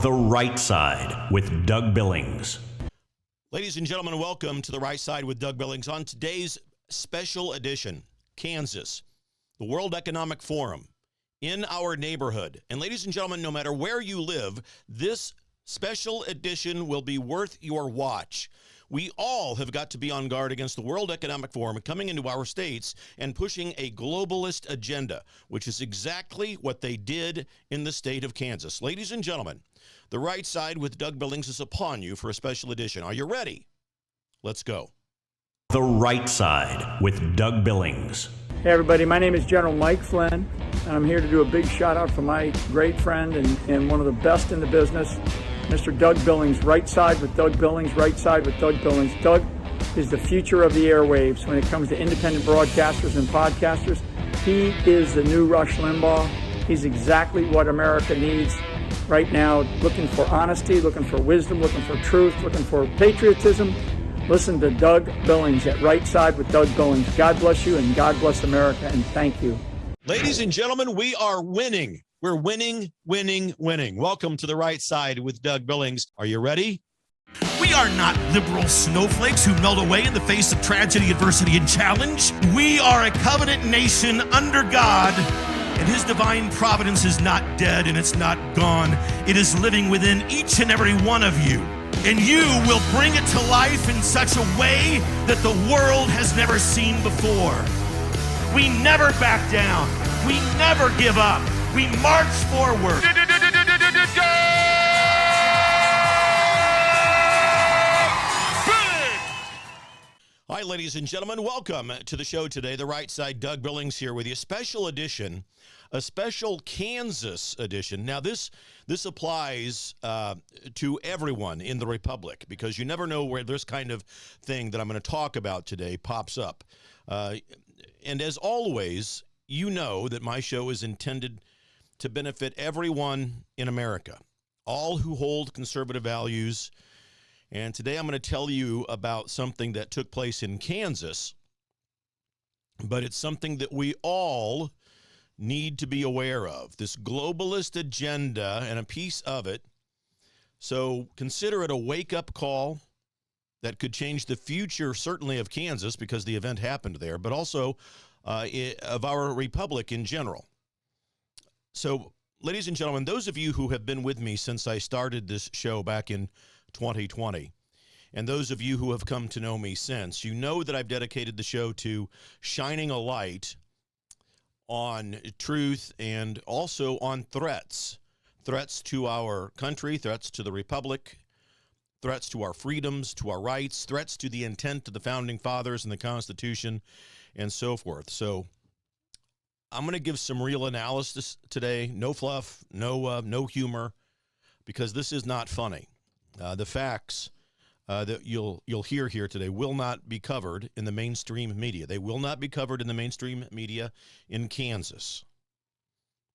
The Right Side with Doug Billings. Ladies and gentlemen, welcome to The Right Side with Doug Billings. On today's special edition, Kansas, the World Economic Forum, in our neighborhood. And ladies and gentlemen, no matter where you live, this special edition will be worth your watch. We all have got to be on guard against the World Economic Forum coming into our states and pushing a globalist agenda, which is exactly what they did in the state of Kansas. Ladies and gentlemen, The Right Side with Doug Billings is upon you for a special edition. Are you ready? Let's go. The Right Side with Doug Billings. Hey everybody, my name is General Mike Flynn, and I'm here to do a big shout out for my great friend and one of the best in the business, Mr. Doug Billings. Right Side with Doug Billings, Right Side with Doug Billings. Doug is the future of the airwaves when it comes to independent broadcasters and podcasters. He is the new Rush Limbaugh. He's exactly what America needs right now, looking for honesty, looking for wisdom, looking for truth, looking for patriotism. Listen to Doug Billings at Right Side with Doug Billings. God bless you and God bless America, and thank you. Ladies and gentlemen, we are winning. We're winning, winning, winning. Welcome to The Right Side with Doug Billings. Are you ready? We are not liberal snowflakes who melt away in the face of tragedy, adversity, and challenge. We are a covenant nation under God, and His divine providence is not dead and it's not gone. It is living within each and every one of you. And you will bring it to life in such a way that the world has never seen before. We never back down. We never give up. We march forward. Hi, ladies and gentlemen. Welcome to the show today. The Right Side, Doug Billings here with you. Special edition, a special Kansas edition. Now, this applies to everyone in the Republic because you never know where this kind of thing that I'm going to talk about today pops up. And as always, you know that my show is intended to benefit everyone in America, all who hold conservative values. And today I'm going to tell you about something that took place in Kansas, but it's something that we all need to be aware of, this globalist agenda and a piece of it. So consider it a wake-up call that could change the future, certainly of Kansas, because the event happened there, but also of our republic in general. So, ladies and gentlemen, those of you who have been with me since I started this show back in 2020, and those of you who have come to know me since, you know that I've dedicated the show to shining a light on truth and also on threats to our country, threats to the republic, threats to our freedoms, to our rights, threats to the intent of the founding fathers and the Constitution, and so forth. So I'm going to give some real analysis today. No fluff, no humor, because this is not funny. The facts that you'll hear here today will not be covered in the mainstream media. They will not be covered in the mainstream media in Kansas.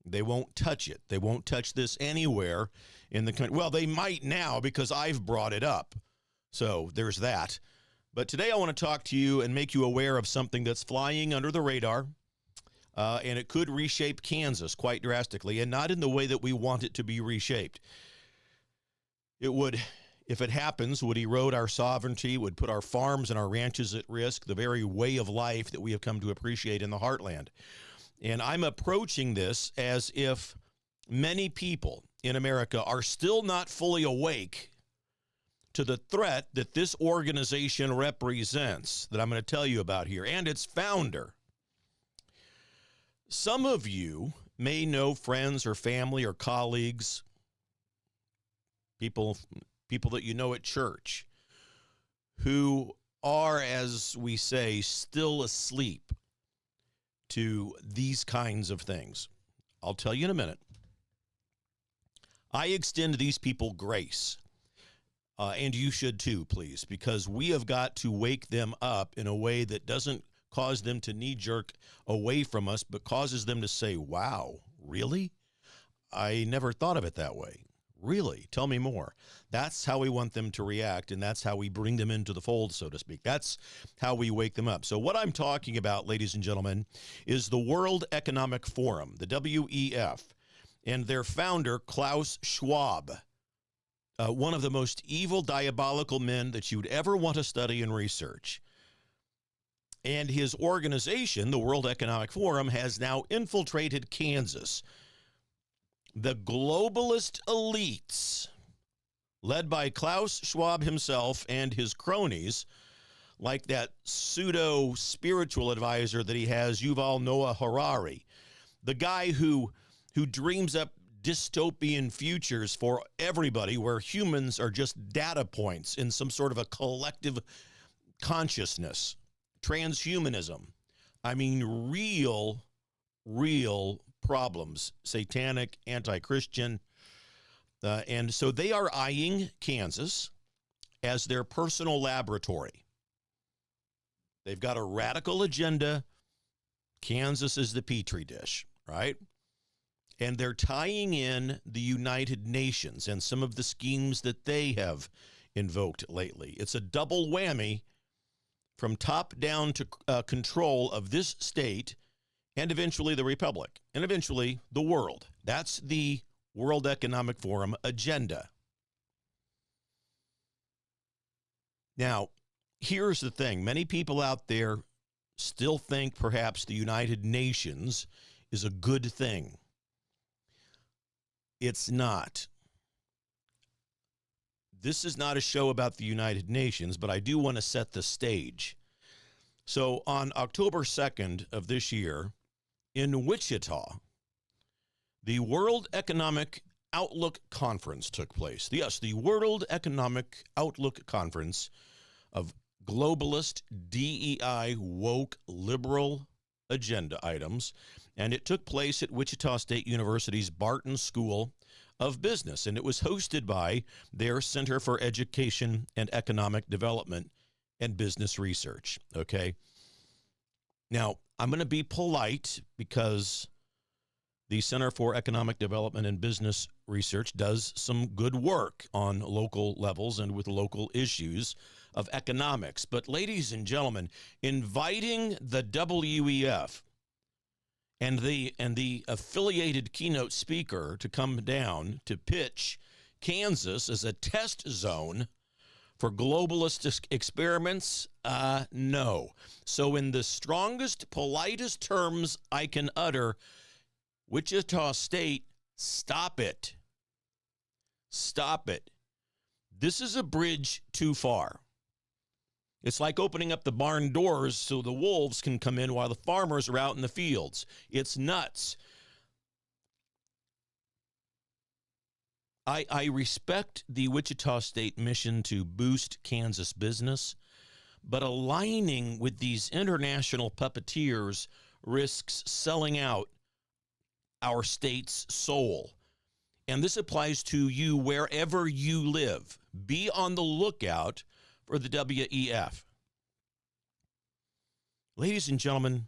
They won't touch it. They won't touch this anywhere in the country. Well, they might now because I've brought it up. So there's that. But today I want to talk to you and make you aware of something that's flying under the radar, and it could reshape Kansas quite drastically, and not in the way that we want it to be reshaped. It would, if it happens, would erode our sovereignty, would put our farms and our ranches at risk, the very way of life that we have come to appreciate in the heartland. And I'm approaching this as if many people in America are still not fully awake to the threat that this organization represents, that I'm going to tell you about here, and its founder. Some of you may know friends or family or colleagues, people that you know at church, who are, as we say, still asleep to these kinds of things. I'll tell you in a minute. I extend these people grace, and you should too, please, because we have got to wake them up in a way that doesn't cause them to knee-jerk away from us, but causes them to say, wow, really? I never thought of it that way. Really? Tell me more. That's how we want them to react, and that's how we bring them into the fold, so to speak. That's how we wake them up. So what I'm talking about, ladies and gentlemen, is the World Economic Forum, the WEF, and their founder, Klaus Schwab. one of the most evil, diabolical men that you'd ever want to study and research. And his organization, the World Economic Forum, has now infiltrated Kansas. The globalist elites, led by Klaus Schwab himself and his cronies, like that pseudo-spiritual advisor that he has, Yuval Noah Harari, the guy who dreams up dystopian futures for everybody where humans are just data points in some sort of a collective consciousness. Transhumanism. I mean, real problems, satanic, anti-Christian. And so they are eyeing Kansas as their personal laboratory. They've got a radical agenda. Kansas is the petri dish, right? And they're tying in the United Nations and some of the schemes that they have invoked lately. It's a double whammy from top down to control of this state and eventually the republic and eventually the world. That's the World Economic Forum agenda. Now, here's the thing. Many people out there still think perhaps the United Nations is a good thing. It's not. This is not a show about the United Nations, but I do want to set the stage. So on October 2nd of this year, in Wichita, the World Economic Outlook Conference took place. Yes, the World Economic Outlook Conference of globalist, DEI, woke, liberal agenda items, and it took place at Wichita State University's Barton School of Business, and it was hosted by their Center for Education and Economic Development and Business Research, okay? Now, I'm going to be polite because the Center for Economic Development and Business Research does some good work on local levels and with local issues of economics. But ladies and gentlemen, inviting the WEF and the affiliated keynote speaker to come down to pitch Kansas as a test zone for globalist experiments, no. So in the strongest, politest terms I can utter, Wichita State, stop it. Stop it. This is a bridge too far. It's like opening up the barn doors so the wolves can come in while the farmers are out in the fields. It's nuts. I respect the Wichita State mission to boost Kansas business, but aligning with these international puppeteers risks selling out our state's soul. And this applies to you wherever you live. Be on the lookout for the WEF. Ladies and gentlemen,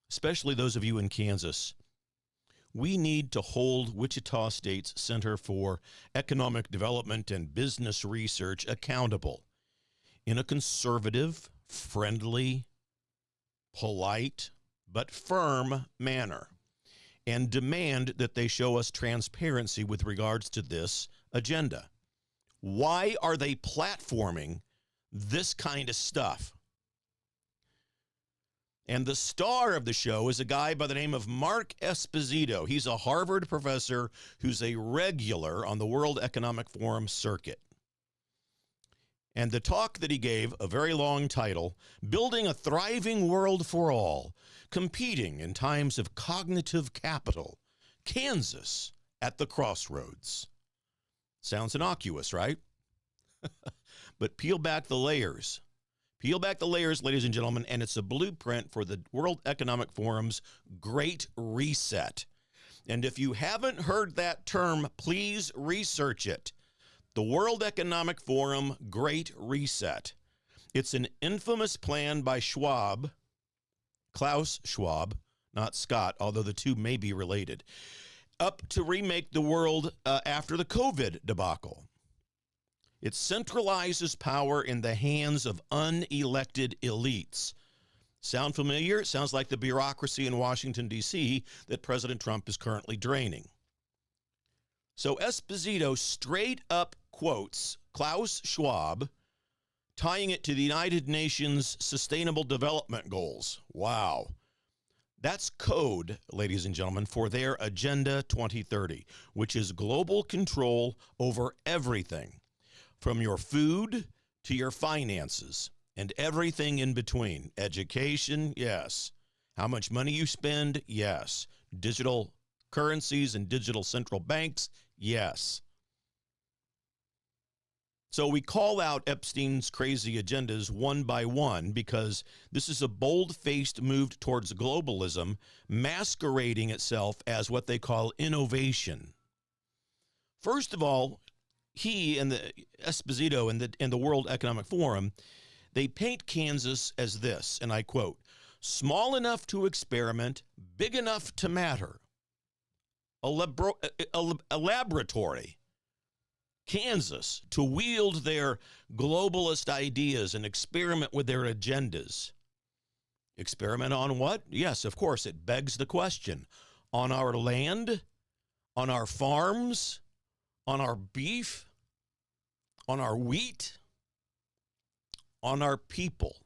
especially those of you in Kansas, we need to hold Wichita State's Center for Economic Development and Business Research accountable in a conservative, friendly, polite, but firm manner, and demand that they show us transparency with regards to this agenda. Why are they platforming this kind of stuff? And the star of the show is a guy by the name of Mark Esposito. He's a Harvard professor who's a regular on the World Economic Forum circuit. And the talk that he gave, a very long title, Building a Thriving World for All, Competing in Times of Cognitive Capital, Kansas at the Crossroads. Sounds innocuous, right? But peel back the layers. Peel back the layers, ladies and gentlemen, and it's a blueprint for the World Economic Forum's Great Reset. And if you haven't heard that term, please research it. The World Economic Forum Great Reset. It's an infamous plan by Schwab, Klaus Schwab, not Scott, although the two may be related, up to remake the world after the COVID debacle. It centralizes power in the hands of unelected elites. Sound familiar? Sounds like the bureaucracy in Washington, D.C. that President Trump is currently draining. So Esposito straight up quotes Klaus Schwab, tying it to the United Nations Sustainable Development Goals. Wow. That's code, ladies and gentlemen, for their Agenda 2030, which is global control over everything, from your food to your finances and everything in between. Education, yes. How much money you spend, yes. Digital currencies and digital central banks, yes. So we call out Epstein's crazy agendas one by one because this is a bold-faced move towards globalism, masquerading itself as what they call innovation. First of all, he and the Esposito and the World Economic Forum, they paint Kansas as this, and I quote, small enough to experiment, big enough to matter. A laboratory. Kansas, to wield their globalist ideas and experiment with their agendas. Experiment on what? Yes, of course, it begs the question. On our land, on our farms, on our beef, on our wheat, on our people.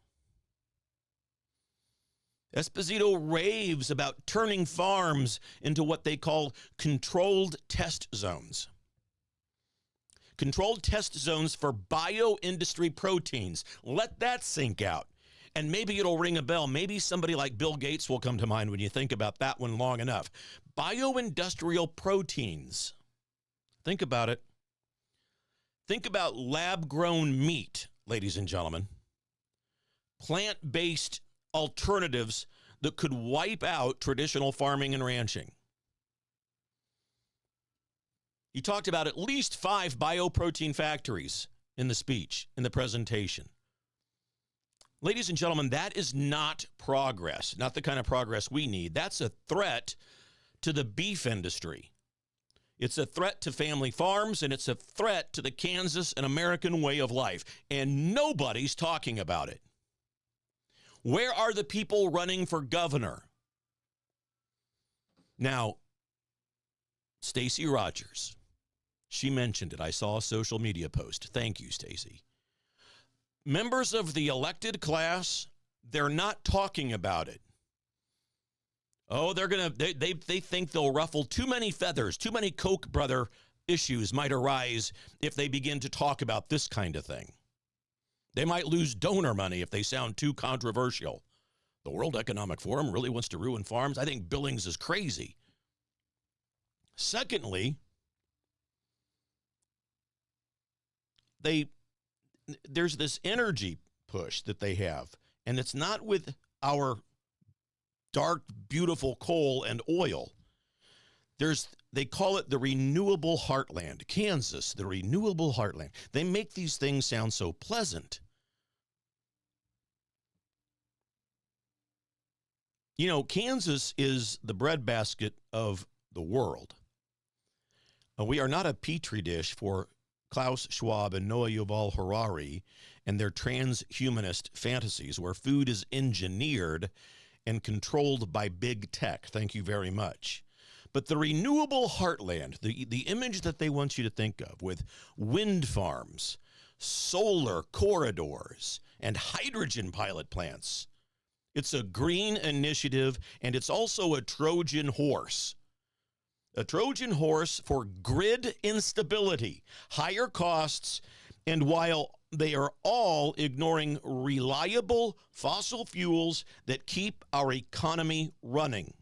Esposito raves about turning farms into what they call controlled test zones. Controlled test zones for bioindustry proteins. Let that sink out. And maybe it'll ring a bell. Maybe somebody like Bill Gates will come to mind when you think about that one long enough. Bioindustrial proteins. Think about it. Think about lab-grown meat, ladies and gentlemen. Plant-based alternatives that could wipe out traditional farming and ranching. He talked about at least 5 bioprotein factories in the speech, in the presentation. Ladies and gentlemen, that is not progress, not the kind of progress we need. That's a threat to the beef industry. It's a threat to family farms, and it's a threat to the Kansas and American way of life. And nobody's talking about it. Where are the people running for governor? Now, Stacey Rogers. She mentioned it. I saw a social media post. Thank you, Stacey. Members of the elected class, they're not talking about it. Oh, they think they'll ruffle too many feathers. Too many Koch brother issues might arise if they begin to talk about this kind of thing. They might lose donor money if they sound too controversial. The World Economic Forum really wants to ruin farms. I think Billings is crazy. Secondly, there's this energy push that they have, and it's not with our dark, beautiful coal and oil. They call it the renewable heartland. Kansas, the renewable heartland. They make these things sound so pleasant. You know, Kansas is the breadbasket of the world. We are not a petri dish for Klaus Schwab and Noah Yuval Harari and their transhumanist fantasies where food is engineered and controlled by big tech. Thank you very much. But the renewable heartland, the image that they want you to think of with wind farms, solar corridors, and hydrogen pilot plants. It's a green initiative, and it's also a Trojan horse. A Trojan horse for grid instability, higher costs, and while they are all ignoring reliable fossil fuels that keep our economy running.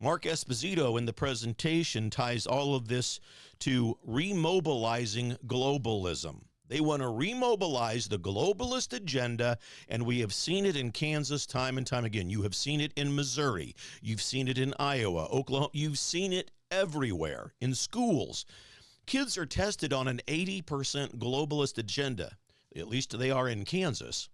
Mark Esposito in the presentation ties all of this to remobilizing globalism. They want to remobilize the globalist agenda, and we have seen it in Kansas time and time again. You have seen it in Missouri. You've seen it in Iowa, Oklahoma. You've seen it everywhere in schools. Kids are tested on an 80% globalist agenda. At least they are in Kansas.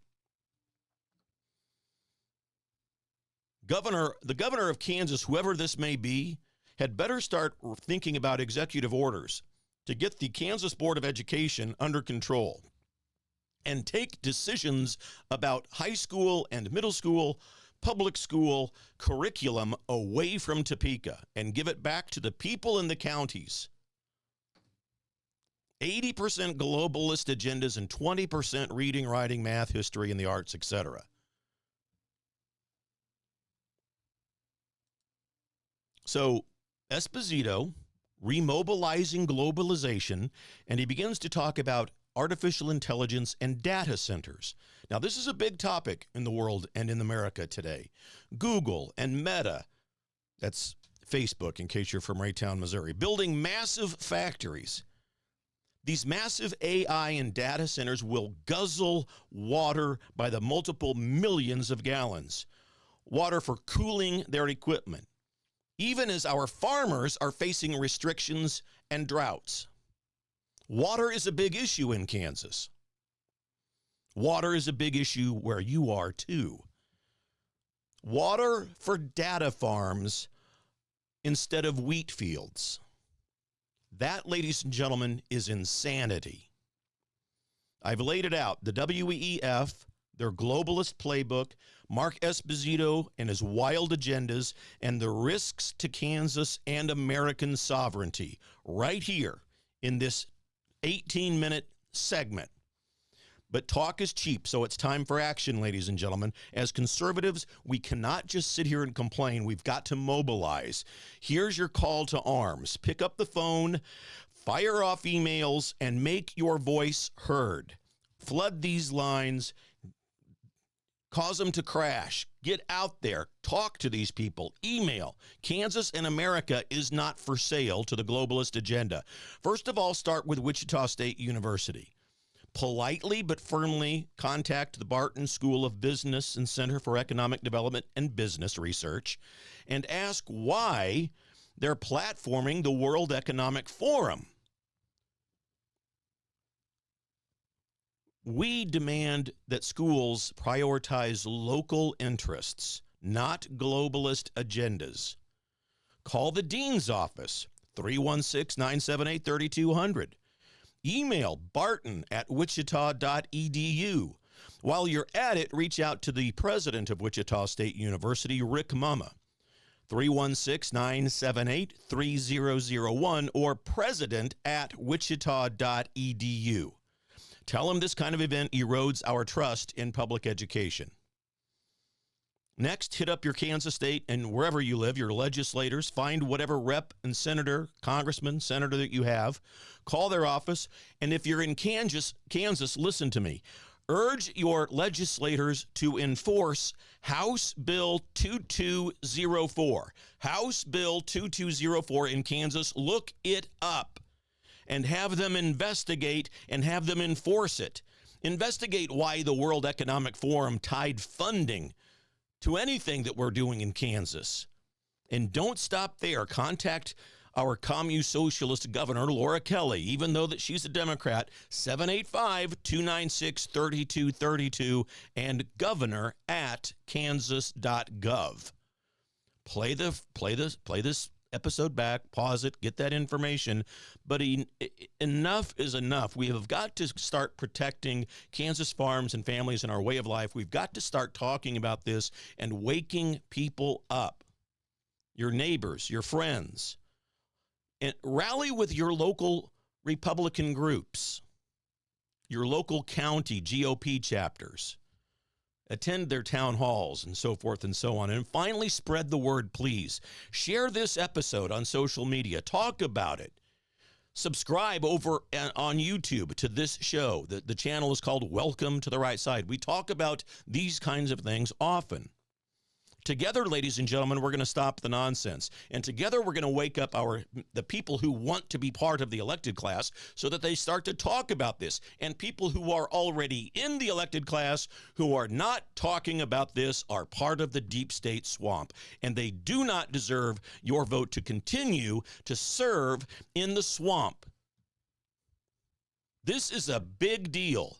The governor of Kansas, whoever this may be, had better start thinking about executive orders to get the Kansas Board of Education under control and take decisions about high school and middle school public school curriculum away from Topeka and give it back to the people in the counties. 80% globalist agendas and 20% reading, writing, math, history, and the arts, etc. So Esposito remobilizing globalization, and he begins to talk about artificial intelligence and data centers. Now, this is a big topic in the world and in America today. Google and Meta, that's Facebook in case you're from Raytown, Missouri, building massive factories. These massive AI and data centers will guzzle water by the multiple millions of gallons. Water for cooling their equipment, even as our farmers are facing restrictions and droughts. Water is a big issue in Kansas. Water is a big issue where you are too. Water for data farms instead of wheat fields. That, ladies and gentlemen, is insanity. I've laid it out. The WEF, their globalist playbook, Mark Esposito and his wild agendas, and the risks to Kansas and American sovereignty right here in this 18-minute segment. But talk is cheap, so it's time for action, ladies and gentlemen. As conservatives, we cannot just sit here and complain. We've got to mobilize. Here's your call to arms. Pick up the phone, fire off emails, and make your voice heard. Flood these lines. Cause them to crash. Get out there. Talk to these people. Email. Kansas and America is not for sale to the globalist agenda. First of all, start with Wichita State University. Politely but firmly contact the Barton School of Business and Center for Economic Development and Business Research and ask why they're platforming the World Economic Forum. We demand that schools prioritize local interests, not globalist agendas. Call the dean's office, 316-978-3200. Email barton@wichita.edu. While you're at it, reach out to the president of Wichita State University, Rick Mumma, 316-978-3001, or president@wichita.edu. Tell him this kind of event erodes our trust in public education. Next, hit up your Kansas State and wherever you live, your legislators. Find whatever rep and senator, congressman, senator that you have. Call their office. And if you're in Kansas, listen to me. Urge your legislators to enforce House Bill 2204. House Bill 2204 in Kansas. Look it up and have them investigate and have them enforce it. Investigate why the World Economic Forum tied funding to anything that we're doing in Kansas. And don't stop there. Contact our commune socialist governor, Laura Kelly, even though that she's a Democrat, 785-296-3232 and governor@kansas.gov. Play this episode back, pause it, get that information. But enough is enough. We have got to start protecting Kansas farms and families and our way of life. We've got to start talking about this and waking people up. Your neighbors, your friends. And rally with your local Republican groups, your local county GOP chapters. Attend their town halls and so forth and so on. And finally, spread the word, please. Share this episode on social media. Talk about it. Subscribe over on YouTube to this show. The channel is called Welcome to the Right Side. We talk about these kinds of things often. Together, ladies and gentlemen, we're going to stop the nonsense. And together, we're going to wake up the people who want to be part of the elected class so that they start to talk about this. And people who are already in the elected class who are not talking about this are part of the deep state swamp. And they do not deserve your vote to continue to serve in the swamp. This is a big deal.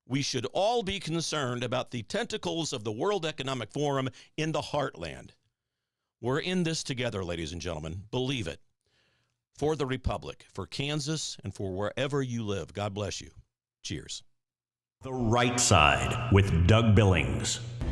We should all be concerned about the tentacles of the World Economic Forum in the heartland. We're in this together, ladies and gentlemen. Believe it. For the Republic, for Kansas, and for wherever you live. God bless you. Cheers. The Right Side with Doug Billings.